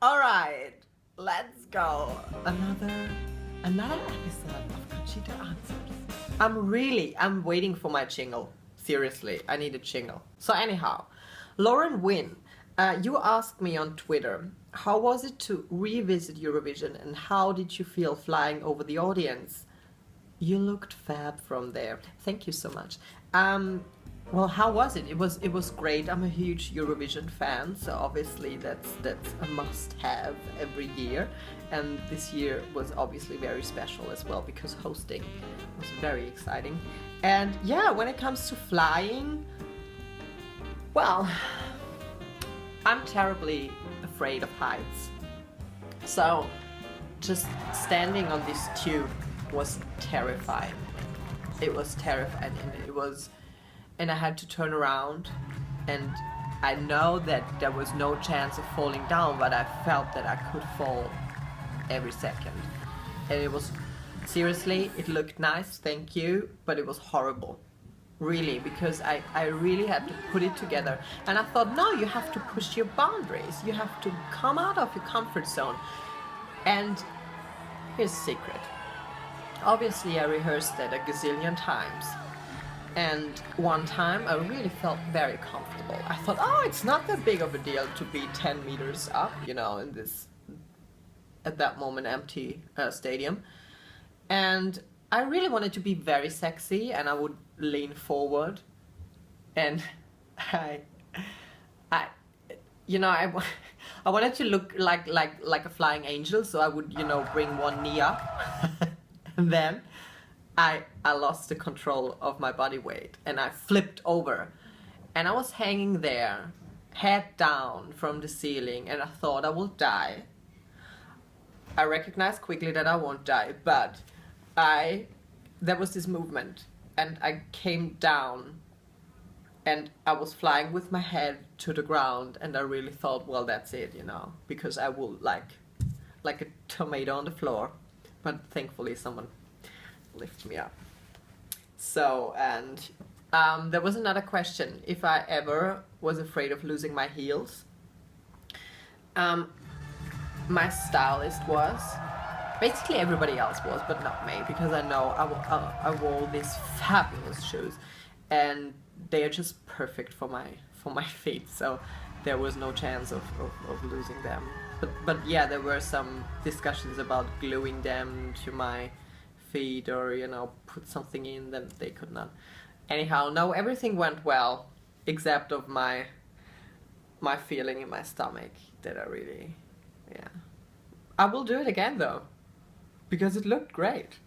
All right, let's go. Another episode of Conchita Answers. I'm waiting for my jingle. Seriously, I need a jingle. So anyhow, Lauren Wynn, you asked me on Twitter, how was it to revisit Eurovision and how did you feel flying over the audience? You looked fab from there. Thank you so much. Well, how was it? It was great. I'm a huge Eurovision fan, so obviously that's a must-have every year. And this year was obviously very special as well because hosting was very exciting. And yeah, when it comes to flying, well, I'm terribly afraid of heights. So just standing on this tube was terrifying. It was terrifying, and I had to turn around, and I know that there was no chance of falling down, but I felt that I could fall every second. And it was, seriously, it looked nice, thank you, but it was horrible. Really, because I really had to put it together. And I thought, no, you have to push your boundaries. You have to come out of your comfort zone. And here's a secret. Obviously, I rehearsed that a gazillion times. And one time I really felt very comfortable. I thought, oh, it's not that big of a deal to be 10 meters up, in this, at that moment, empty stadium. And I really wanted to be very sexy, and I would lean forward. And I wanted to look like a flying angel, so I would, bring one knee up. And then I lost the control of my body weight and I flipped over. And I was hanging there, head down from the ceiling, and I thought I will die. I recognized quickly that I won't die, but there was this movement and I came down and I was flying with my head to the ground, and I really thought, well, that's it, because I will like a tomato on the floor. But thankfully someone lifted me up. So, and there was another question, if I ever was afraid of losing my heels. My stylist was, basically everybody else was, but not me, because I know I wore these fabulous shoes and they are just perfect for my feet, so there was no chance of losing them. But yeah, there were some discussions about gluing them to my feet or, put something in that they could not. Anyhow, no, everything went well, except of my feeling in my stomach that I will do it again though, because it looked great.